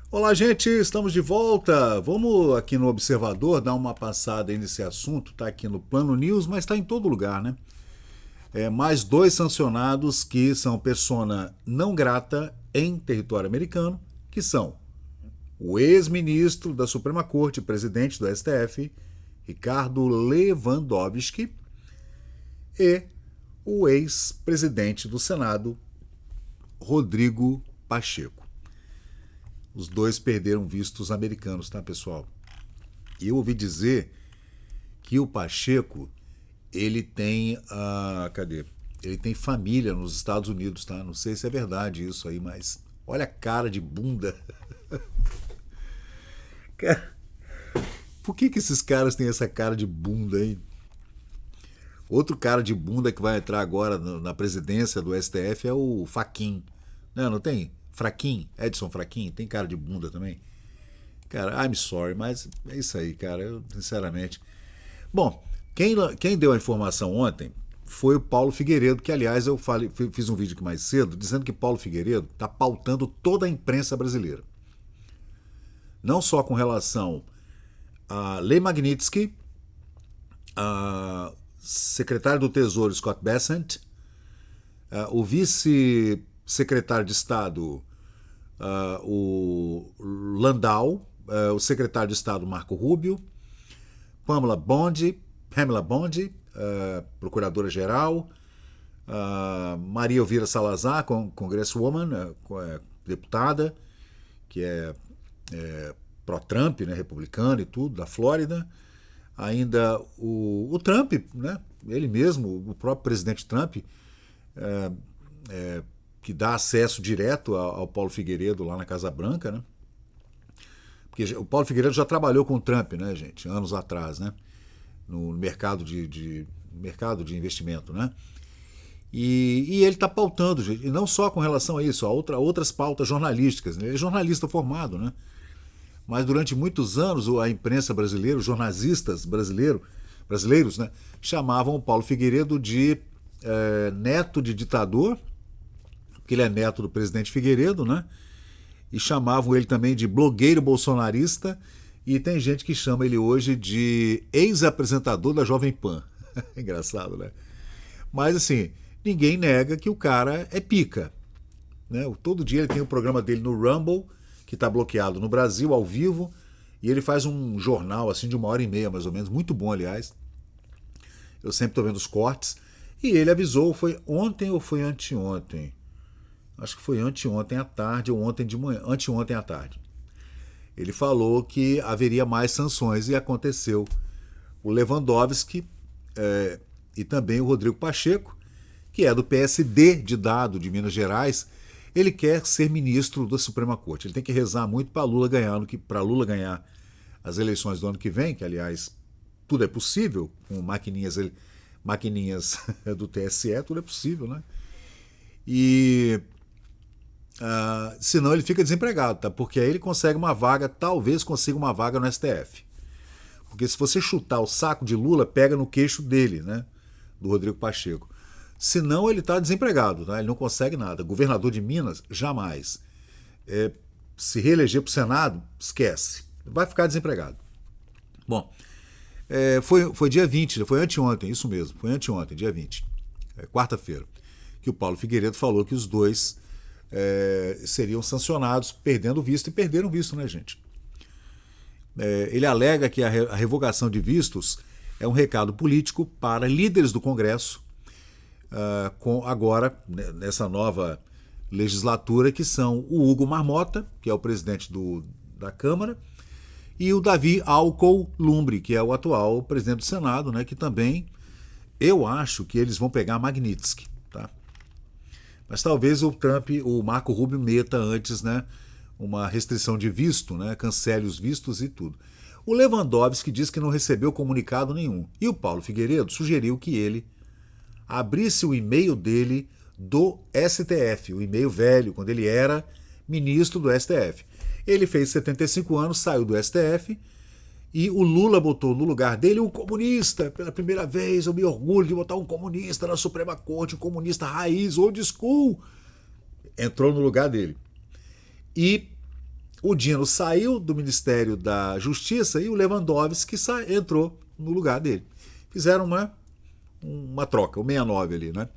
Olá, gente, estamos de volta. Vamos aqui no Observador dar uma passada aí nesse assunto. Está aqui no Plano News, mas está em todo lugar, né? Mais dois sancionados que são persona não grata em território americano, que são o ex-ministro da Suprema Corte, presidente do STF, Ricardo Lewandowski, e o ex-presidente do Senado, Rodrigo Pacheco. Os dois perderam vistos americanos, tá, pessoal? E eu ouvi dizer que o Pacheco, ele tem cadê? Ele tem família nos Estados Unidos, tá? Não sei se é verdade isso aí, mas olha a cara de bunda. Por que esses caras têm essa cara de bunda, hein? Outro cara de bunda que vai entrar agora na presidência do STF é o Fachin. Não tem? Fraquin, Edson Fraquin, tem cara de bunda também. Cara, I'm sorry, mas é isso aí, cara, eu sinceramente. Bom, quem deu a informação ontem foi o Paulo Figueiredo, que aliás fiz um vídeo aqui mais cedo dizendo que Paulo Figueiredo está pautando toda a imprensa brasileira. Não só com relação a Lei Magnitsky, a secretário do Tesouro Scott Bessent, o vice-secretário de Estado o Landau, o secretário de Estado Marco Rubio, Pamela Bondi, procuradora-geral, Maria Elvira Salazar, congresswoman, deputada, que é pró-Trump, né, republicana e tudo, da Flórida. Ainda o Trump, né, ele mesmo, o próprio presidente Trump, que dá acesso direto ao Paulo Figueiredo lá na Casa Branca, né? Porque o Paulo Figueiredo já trabalhou com o Trump, né, gente, anos atrás, né? No mercado mercado de investimento, né? E ele está pautando, gente, e não só com relação a isso, a outras pautas jornalísticas. Né? Ele é jornalista formado, né? Mas durante muitos anos a imprensa brasileira, os jornalistas brasileiros, né, chamavam o Paulo Figueiredo de neto de ditador, porque ele é neto do presidente Figueiredo, né? E chamavam ele também de blogueiro bolsonarista, e tem gente que chama ele hoje de ex-apresentador da Jovem Pan. Engraçado, né? Mas assim, ninguém nega que o cara é pica. Né? Todo dia ele tem o programa dele no Rumble, que está bloqueado no Brasil, ao vivo, e ele faz um jornal assim de 1h30, mais ou menos, muito bom, aliás. Eu sempre estou vendo os cortes. E ele avisou, foi ontem ou foi anteontem? Acho que foi anteontem à tarde ou ontem de manhã, anteontem à tarde. Ele falou que haveria mais sanções e aconteceu. O Lewandowski e também o Rodrigo Pacheco, que é do PSD de Dado, de Minas Gerais, ele quer ser ministro da Suprema Corte. Ele tem que rezar muito para Lula ganhar as eleições do ano que vem, que aliás tudo é possível, com maquininhas do TSE, tudo é possível, né? E senão ele fica desempregado, tá? Porque aí ele consegue uma vaga, talvez consiga uma vaga no STF. Porque se você chutar o saco de Lula, pega no queixo dele, né? Do Rodrigo Pacheco. Senão ele está desempregado, tá? Ele não consegue nada. Governador de Minas, jamais. Se reeleger para o Senado, esquece. Vai ficar desempregado. Bom, foi dia 20, foi anteontem, isso mesmo, foi anteontem, dia 20, quarta-feira, que o Paulo Figueiredo falou que os dois seriam sancionados, perdendo visto, e perderam visto, né, gente? Ele alega que a revogação de vistos é um recado político para líderes do Congresso, agora, nessa nova legislatura, que são o Hugo Marmota, que é o presidente da Câmara, e o Davi Alcolumbre, que é o atual presidente do Senado, né, que também, eu acho que eles vão pegar Magnitsky, tá? Mas talvez o Marco Rubio meta antes, né, uma restrição de visto, né, cancele os vistos e tudo. O Lewandowski diz que não recebeu comunicado nenhum. E o Paulo Figueiredo sugeriu que ele abrisse o e-mail dele do STF, o e-mail velho, quando ele era ministro do STF. Ele fez 75 anos, saiu do STF, e o Lula botou no lugar dele um comunista. Pela primeira vez eu me orgulho de botar um comunista na Suprema Corte, um comunista raiz, old school. Entrou no lugar dele. E O Dino saiu do Ministério da Justiça e o Lewandowski entrou no lugar dele. Fizeram uma troca, o 69 ali, né?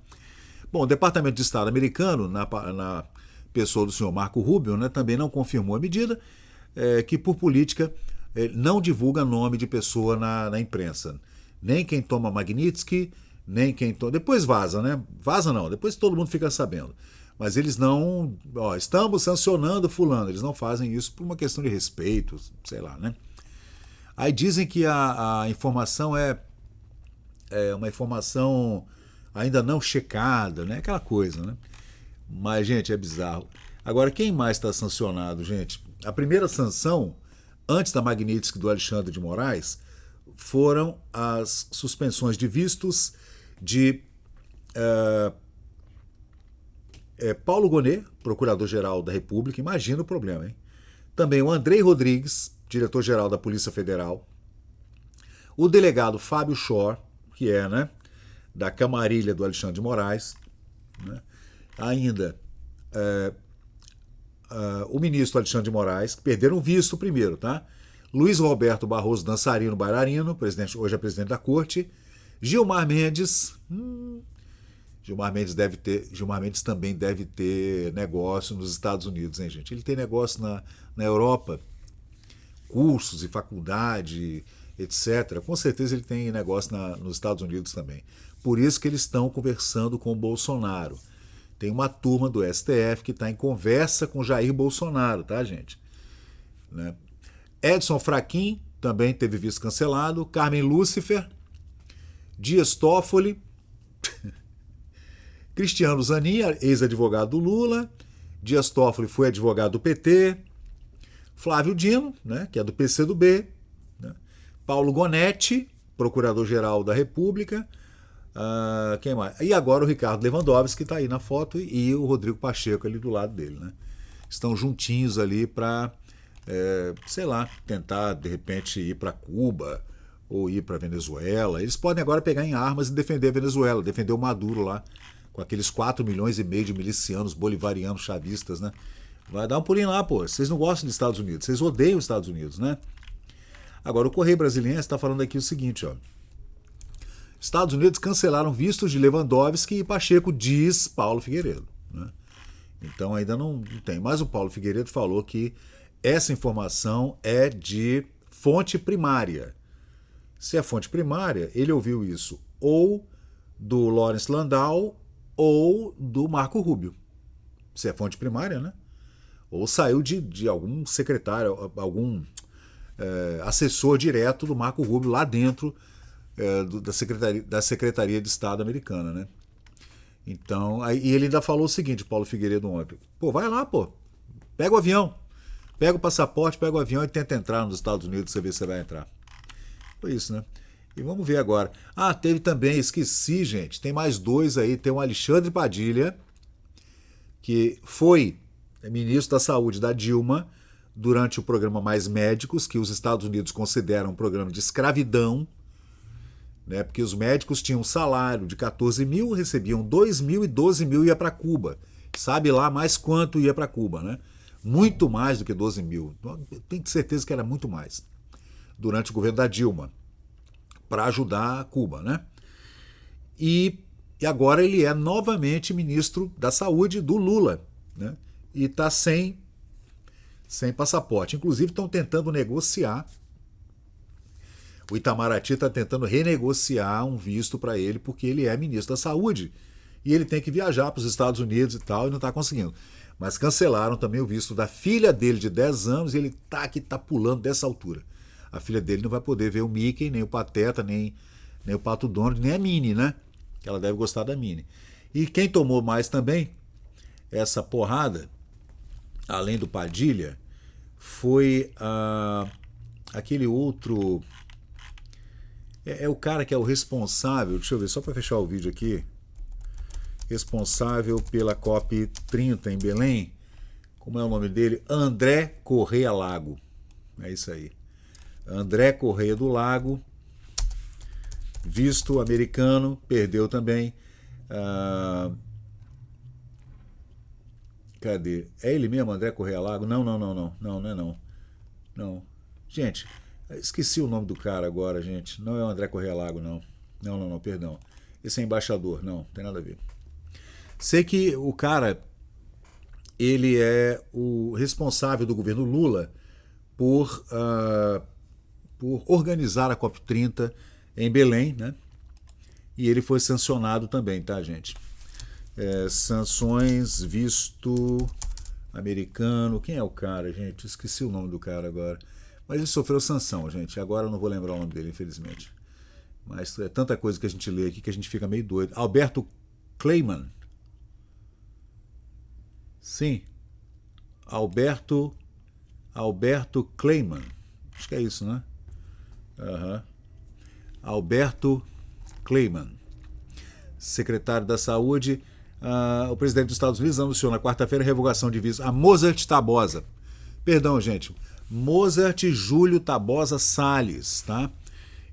Bom, o Departamento de Estado americano, na pessoa do senhor Marco Rubio, né, também não confirmou a medida, que por política não divulga nome de pessoa na imprensa. Nem quem toma Magnitsky, nem quem toma... Depois vaza, né? Vaza não, depois todo mundo fica sabendo. Mas eles não... estamos sancionando fulano. Eles não fazem isso por uma questão de respeito, sei lá, né? Aí dizem que a informação é uma informação ainda não checada, né? Aquela coisa, né? Mas, gente, é bizarro. Agora, quem mais está sancionado, gente? A primeira sanção, antes da Magnitsky do Alexandre de Moraes, foram as suspensões de vistos de Paulo Gonet, procurador-geral da República, imagina o problema, hein? Também o Andrei Rodrigues, diretor-geral da Polícia Federal, o delegado Fábio Schor, que é, né, da camarilha do Alexandre de Moraes, né? Ainda o ministro Alexandre de Moraes, que perderam o visto primeiro, tá? Luiz Roberto Barroso Dançarino Bailarino, hoje é presidente da corte, Gilmar Mendes, Gilmar Mendes também deve ter negócio nos Estados Unidos, hein, gente? Ele tem negócio na Europa, cursos e faculdade, etc. Com certeza ele tem negócio nos Estados Unidos também. Por isso que eles estão conversando com o Bolsonaro. Tem uma turma do STF que está em conversa com Jair Bolsonaro, tá, gente? Né? Edson Fachin também teve visto cancelado. Carmen Lúcifer, Dias Toffoli, Cristiano Zanin, ex-advogado do Lula, Dias Toffoli foi advogado do PT, Flávio Dino, né, que é do PCdoB, né? Paulo Gonetti, procurador-geral da República, quem mais? E agora o Ricardo Lewandowski, que está aí na foto, e o Rodrigo Pacheco ali do lado dele, né? Estão juntinhos ali para, sei lá, tentar de repente ir para Cuba ou ir para Venezuela. Eles podem agora pegar em armas e defender a Venezuela, defender o Maduro lá, com aqueles 4,5 milhões de milicianos bolivarianos chavistas, né? Vai dar um pulinho lá, pô. Vocês não gostam dos Estados Unidos, vocês odeiam os Estados Unidos, né? Agora, o Correio Brasiliense está falando aqui o seguinte, ó. Estados Unidos cancelaram vistos de Lewandowski e Pacheco, diz Paulo Figueiredo, né? Então ainda não tem. Mas o Paulo Figueiredo falou que essa informação é de fonte primária. Se é fonte primária, ele ouviu isso ou do Lawrence Landau ou do Marco Rubio. Se é fonte primária, né? Ou saiu de algum secretário, algum assessor direto do Marco Rubio lá dentro da Secretaria de Estado americana, né? Então, e ele ainda falou o seguinte, Paulo Figueiredo ontem, pô, vai lá, pô, pega o avião, pega o passaporte, pega o avião e tenta entrar nos Estados Unidos, você vê se você vai entrar. Foi isso, né? E vamos ver agora. Teve também, esqueci, gente, tem mais dois aí, tem o Alexandre Padilha, que foi ministro da Saúde da Dilma durante o programa Mais Médicos, que os Estados Unidos consideram um programa de escravidão, né? Porque os médicos tinham um salário de 14 mil, recebiam 2 mil e 12 mil ia para Cuba. Sabe lá mais quanto ia para Cuba, né? Muito mais do que 12 mil. Tenho certeza que era muito mais. Durante o governo da Dilma, para ajudar Cuba, né? E agora ele é novamente ministro da Saúde do Lula, né? E está sem passaporte. Inclusive estão tentando negociar. O Itamaraty está tentando renegociar um visto para ele, porque ele é ministro da Saúde. E ele tem que viajar para os Estados Unidos e tal, e não está conseguindo. Mas cancelaram também o visto da filha dele de 10 anos, e ele tá pulando dessa altura. A filha dele não vai poder ver o Mickey, nem o Pateta, nem o Pato Donald, nem a Minnie, né? Que ela deve gostar da Minnie. E quem tomou mais também essa porrada, além do Padilha, foi aquele outro... É o cara que é o responsável, deixa eu ver, só para fechar o vídeo aqui, responsável pela COP 30 em Belém, como é o nome dele? André Correia Lago, é isso aí. André Correia do Lago, visto americano, perdeu também. Cadê? É ele mesmo, André Correia Lago? Não, não, não, não. Não, não é não. Não. Gente, esqueci o nome do cara agora, gente. Não é o André Correia Lago, não. Não, não, não, perdão. Esse é embaixador. Não, tem nada a ver. Sei que o cara, ele é o responsável do governo Lula por organizar a COP30 em Belém, né? E ele foi sancionado também, tá, gente? Sanções, visto americano. Quem é o cara, gente? Esqueci o nome do cara agora. Mas ele sofreu sanção, gente. Agora eu não vou lembrar o nome dele, infelizmente. Mas é tanta coisa que a gente lê aqui que a gente fica meio doido. Alberto Kleiman. Sim. Alberto Kleiman. Acho que é isso, né? Uhum. Alberto Kleiman, secretário da Saúde. O presidente dos Estados Unidos anunciou na quarta-feira a revogação de visto a Mozart Tabosa. Perdão, gente. Mozart Júlio Tabosa Salles, tá?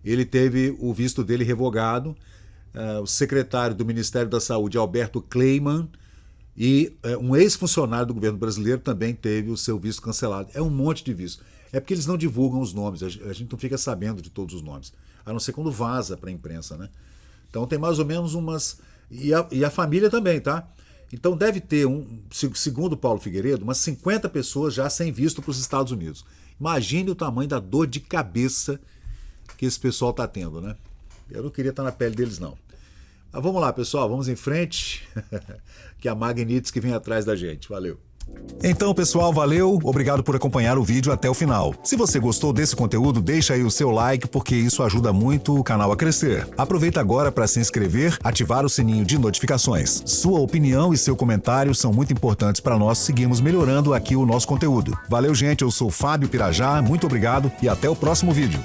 Ele teve o visto dele revogado. O secretário do Ministério da Saúde, Alberto Kleiman, e um ex-funcionário do governo brasileiro também teve o seu visto cancelado. É um monte de visto. É porque eles não divulgam os nomes, a gente não fica sabendo de todos os nomes, a não ser quando vaza para a imprensa, né? Então tem mais ou menos umas... E a família também, tá? Então deve ter, segundo Paulo Figueiredo, umas 50 pessoas já sem visto para os Estados Unidos. Imagine o tamanho da dor de cabeça que esse pessoal está tendo, né? Eu não queria estar na pele deles, não. Mas vamos lá, pessoal, vamos em frente, que é a Magnitsky vem atrás da gente. Valeu. Então, pessoal, valeu, obrigado por acompanhar o vídeo até o final. Se você gostou desse conteúdo, deixa aí o seu like, porque isso ajuda muito o canal a crescer. Aproveita agora para se inscrever, ativar o sininho de notificações. Sua opinião e seu comentário são muito importantes para nós seguirmos melhorando aqui o nosso conteúdo. Valeu, gente, eu sou Fábio Pirajá, muito obrigado e até o próximo vídeo.